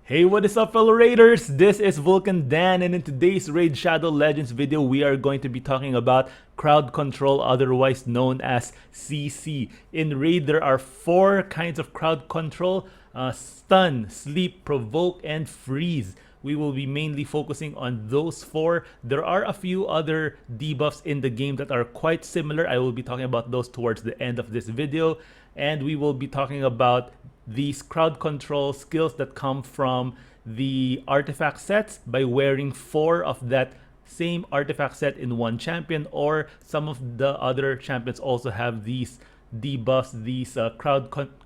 Hey, what is up, fellow raiders? This is Vulcan Dan, and in today's Raid Shadow Legends video, we are going to be talking about crowd control, otherwise known as CC. In Raid, there are four kinds of crowd control: stun, sleep, provoke, and freeze. We will be mainly focusing on those four. There are a few other debuffs in the game that are quite similar. I will be talking about those towards the end of this video, and we will be talking about these crowd control skills that come from the artifact sets by wearing four of that same artifact set in one champion, or some of the other champions also have these debuffs, these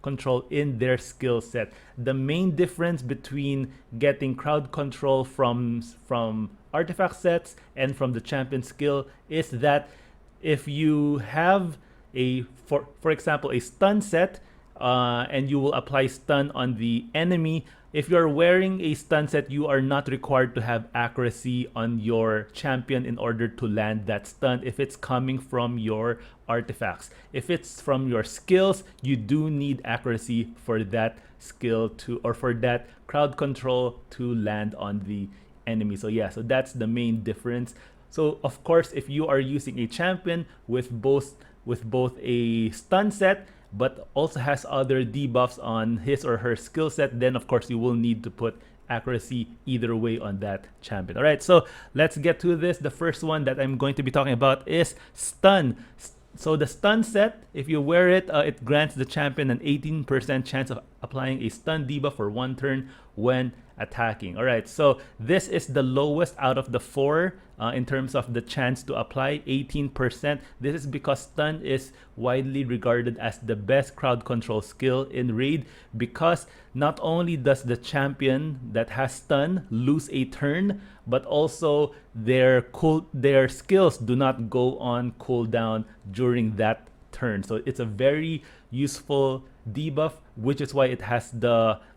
control in their skill set. The main difference between getting crowd control from artifact sets and from the champion skill is that if you have a for example a stun set, and you will apply stun on the enemy. If you're wearing a stun set, you are not required to have accuracy on your champion in order to land that stun if it's coming from your artifacts. If it's from your skills, you do need accuracy for that skill to, or for that crowd control to land on the enemy. So yeah, so that's the main difference. So of course, if you are using a champion with both a stun set but also has other debuffs on his or her skill set, then of course you will need to put accuracy either way on that champion. All right, so let's get to this. The first one that I'm going to be talking about is stun. So the stun set, if you wear it, it grants the champion an 18% chance of applying a stun debuff for one turn when attacking. All right, so this is the lowest out of the four in terms of the chance to apply, 18%. This is because stun is widely regarded as the best crowd control skill in Raid, because not only does the champion that has stun lose a turn, but also their skills do not go on cooldown during that turn. So it's a very useful debuff, which is why it has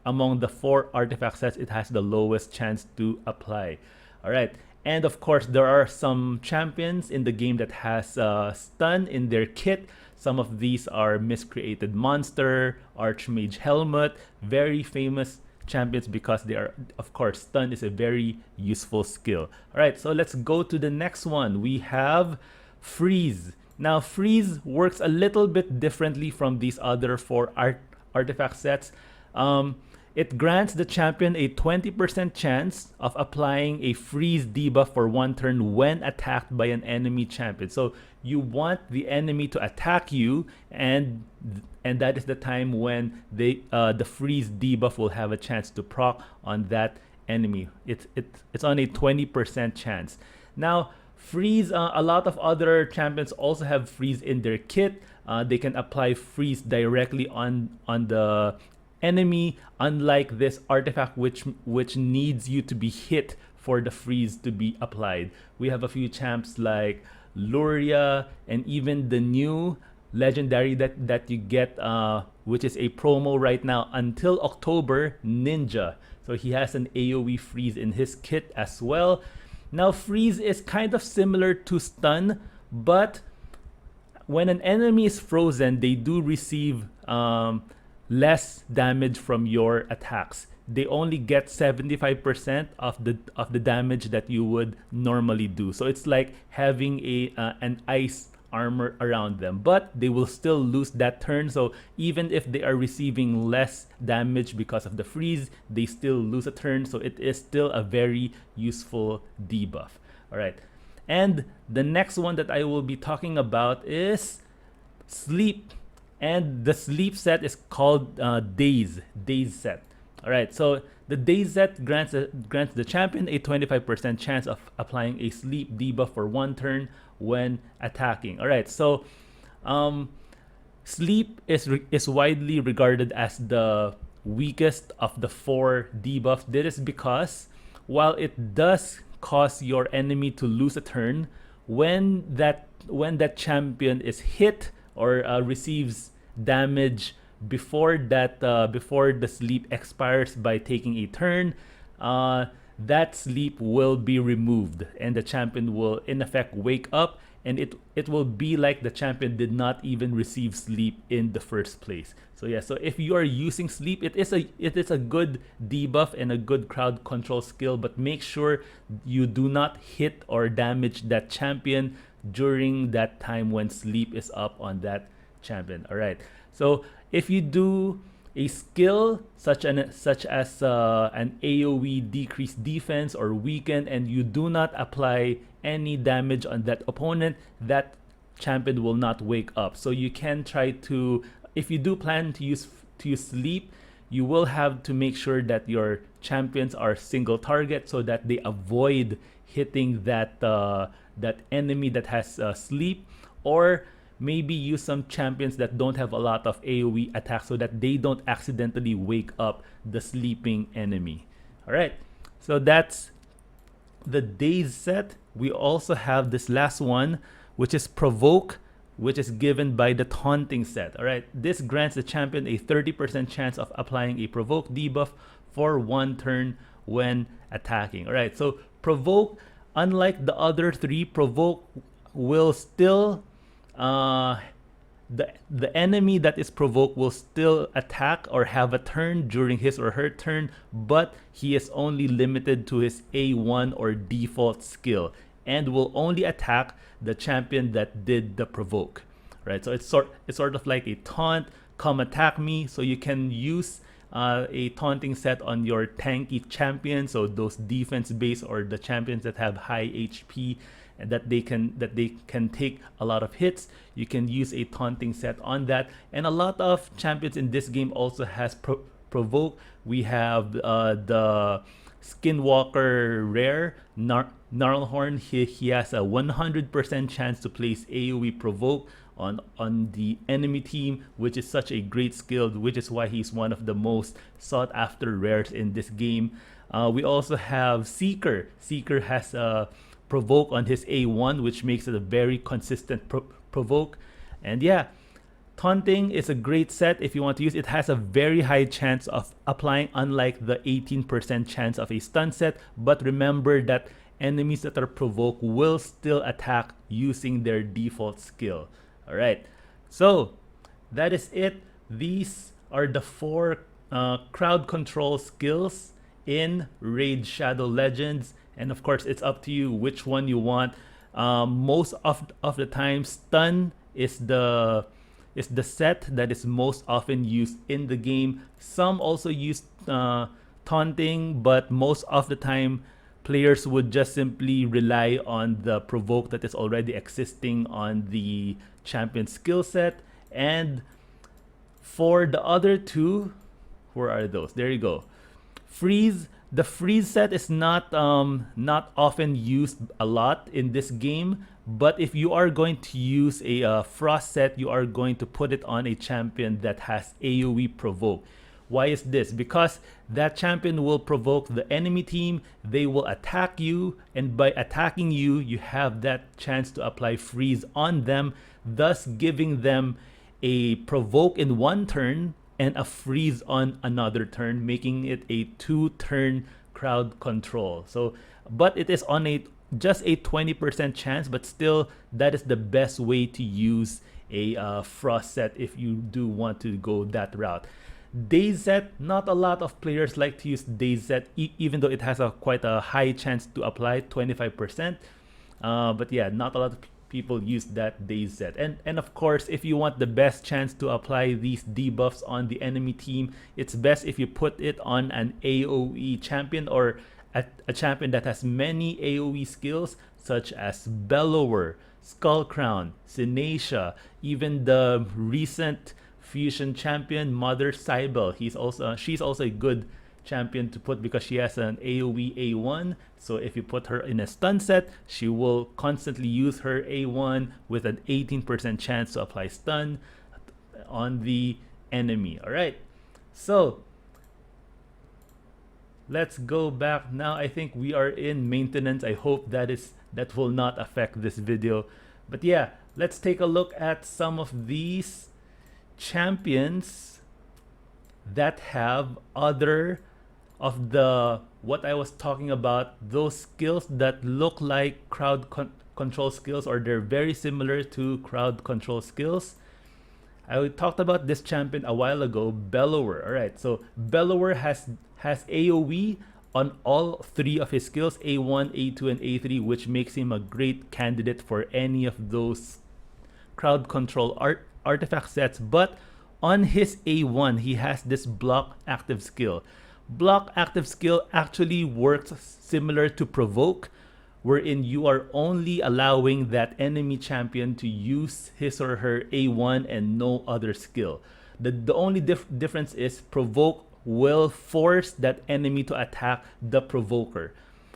among the four artifact sets, it has the lowest chance to apply. All right, and of course there are some champions in the game that has stun in their kit. Some of these are Miscreated Monster, Archmage Helmut, very famous champions because they are, of course, stun is a very useful skill. All right, so let's go to the next one. We have freeze. Now, freeze works a little bit differently from these other four artifact sets. It grants the champion a 20% chance of applying a freeze debuff for one turn when attacked by an enemy champion. So you want the enemy to attack you, and that is the time when the freeze debuff will have a chance to proc on that enemy. It's on a 20% chance. Now, freeze, a lot of other champions also have freeze in their kit. They can apply freeze directly on the enemy, unlike this artifact which needs you to be hit for the freeze to be applied. We have a few champs like Luria, and even the new legendary that you get, which is a promo right now until October, Ninja. So he has an AoE freeze in his kit as well. Now, freeze is kind of similar to stun, but when an enemy is frozen, they do receive less damage from your attacks. They only get 75% of the damage that you would normally do. So it's like having an ice armor around them, but they will still lose that turn. So even if they are receiving less damage because of the freeze, they still lose a turn. So it is still a very useful debuff. All right, and the next one that I will be talking about is sleep, and the sleep set is called Daze set. All right, so the Daze set grants the champion a 25% chance of applying a sleep debuff for one turn when attacking. All right, so sleep is widely regarded as the weakest of the four debuffs. This is because while it does cause your enemy to lose a turn, when that champion is hit or receives damage before the sleep expires by taking a turn, that sleep will be removed, and the champion will in effect wake up and it will be like the champion did not even receive sleep in the first place. So yeah, so if you are using sleep, it is a good debuff and a good crowd control skill, but make sure you do not hit or damage that champion during that time when sleep is up on that champion. All right. So if you do a skill such as an AoE decrease defense or weaken, and you do not apply any damage on that opponent, that champion will not wake up. So you can try to, if you do plan to use sleep, you will have to make sure that your champions are single target so that they avoid hitting that enemy that has sleep, or maybe use some champions that don't have a lot of AoE attacks so that they don't accidentally wake up the sleeping enemy. All right, so that's the Daze set. We also have this last one, which is Provoke, which is given by the Taunting set. All right, this grants the champion a 30% chance of applying a Provoke debuff for 1 turn when attacking. All right, so Provoke, unlike the other 3, Provoke will still the enemy that is provoked will still attack or have a turn during his or her turn, but he is only limited to his A1 or default skill and will only attack the champion that did the provoke. Right, so it's sort of like a taunt, come attack me. So you can use a taunting set on your tanky champions, so those defense based or the champions that have high HP and that they can take a lot of hits. You can use a taunting set on that, and a lot of champions in this game also has provoke. We have the Skinwalker rare Gnarlhorn. He has a 100% chance to place AoE provoke on the enemy team, which is such a great skill, which is why he's one of the most sought after rares in this game. We also have Seeker. Seeker has a provoke on his A1, which makes it a very consistent provoke. And yeah, Taunting is a great set if you want to use. It has a very high chance of applying, unlike the 18% chance of a stun set. But remember that enemies that are provoked will still attack using their default skill. All right, so that is it. These are the 4 crowd control skills in Raid Shadow Legends, and of course it's up to you which one you want. Most of the time, stun is the set that is most often used in the game. Some also use taunting, but most of the time players would just simply rely on the provoke that is already existing on the champion skill set. And for the other 2, where are those? There you go. Freeze. The freeze set is not often used a lot in this game, but if you are going to use a frost set, you are going to put it on a champion that has AoE provoke. Why is this? Because that champion will provoke the enemy team, they will attack you, and by attacking you, you have that chance to apply freeze on them, thus giving them a provoke in 1 turn and a freeze on another turn, making it a 2-turn crowd control. So, but it is on just a 20% chance, but still that is the best way to use a frost set if you do want to go that route. Daze set, not a lot of players like to use Daze set, even though it has quite a high chance to apply, 25%. But yeah, not a lot of people use that Daze set. And of course, if you want the best chance to apply these debuffs on the enemy team, it's best if you put it on an AoE champion or a champion that has many AoE skills, such as Bellower, Skullcrown, Synacia, even the recent fusion champion Mother Cybele. She's also a good champion to put because she has an AoE A1. So if you put her in a stun set, she will constantly use her A1 with an 18% chance to apply stun on the enemy. All right, so let's go back now. I think we are in maintenance. I hope that will not affect this video. But yeah, let's take a look at some of these champions that have other of the what I was talking about, those skills that look like crowd control skills, or they're very similar to crowd control skills. I talked about this champion a while ago, Bellower. All right, so Bellower has AoE on all three of his skills, A1, A2, and A3, which makes him a great candidate for any of those crowd control artifact sets. But on his A1, he has this block active skill. Block active skill actually works similar to Provoke, wherein you are only allowing that enemy champion to use his or her A1 and no other skill. The only difference is Provoke will force that enemy to attack the provoker.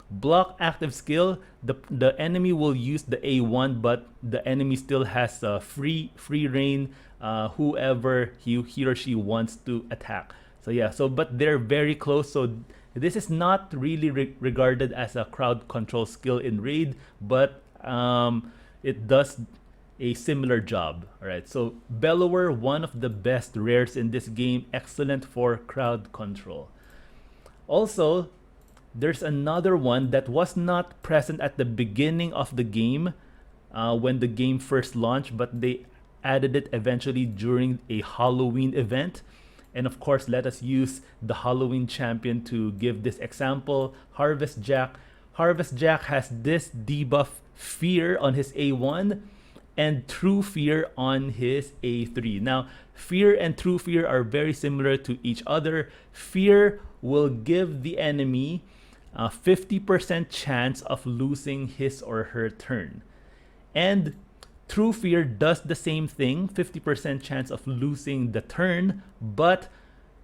Block active skill, the enemy will use the A1, but the enemy still has free reign, whoever he or she wants to attack. So yeah, but they're very close. So this is not really regarded as a crowd control skill in Raid, but it does a similar job. All right, so Bellower, one of the best rares in this game, excellent for crowd control. Also, there's another one that was not present at the beginning of the game when the game first launched, but they added it eventually during a Halloween event. And of course, let us use the Halloween champion to give this example. Harvest Jack. Harvest Jack has this debuff Fear on his A1 and True Fear on his A3. Now, Fear and True Fear are very similar to each other. Fear will give the enemy a 50% chance of losing his or her turn. And True Fear does the same thing, 50% chance of losing the turn, but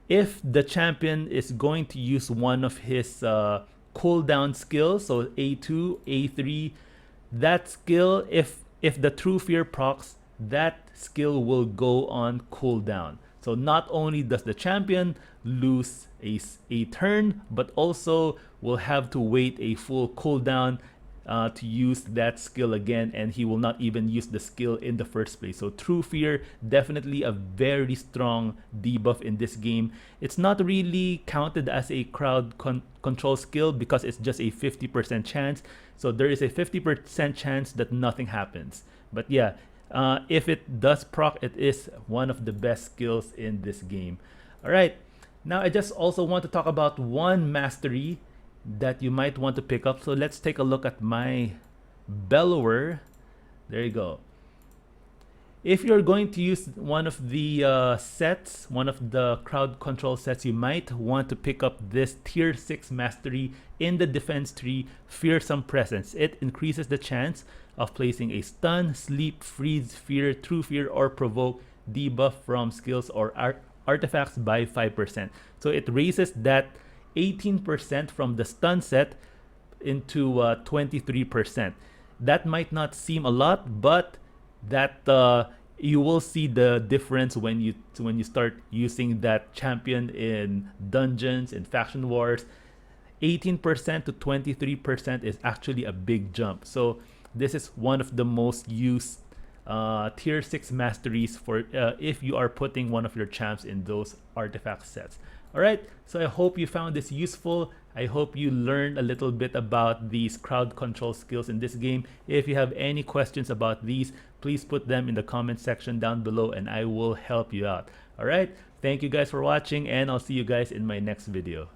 if the champion is going to use one of his cooldown skills, so A2, A3, that skill, if the True Fear procs, that skill will go on cooldown. So not only does the champion lose a turn, but also will have to wait a full cooldown to use that skill again, and he will not even use the skill in the first place. So True Fear, definitely a very strong debuff in this game. It's not really counted as a crowd control skill because it's just a 50% chance. So there is a 50% chance that nothing happens. But yeah, if it does proc, it is one of the best skills in this game. All right, now I just also want to talk about one mastery that you might want to pick up. So let's take a look at my Bellower. There you go. If you're going to use one of the sets, one of the crowd control sets, you might want to pick up this tier 6 mastery in the defense tree, Fearsome Presence. It increases the chance of placing a stun, sleep, freeze, fear, true fear, or provoke debuff from skills or artifacts by 5%. So it raises that 18% from the stun set into 23%. That might not seem a lot, but that you will see the difference when you start using that champion in dungeons, in faction wars. 18% to 23% is actually a big jump. So this is one of the most used tier 6 masteries for if you are putting one of your champs in those artifact sets. Alright, so I hope you found this useful. I hope you learned a little bit about these crowd control skills in this game. If you have any questions about these, please put them in the comment section down below and I will help you out. Alright, thank you guys for watching, and I'll see you guys in my next video.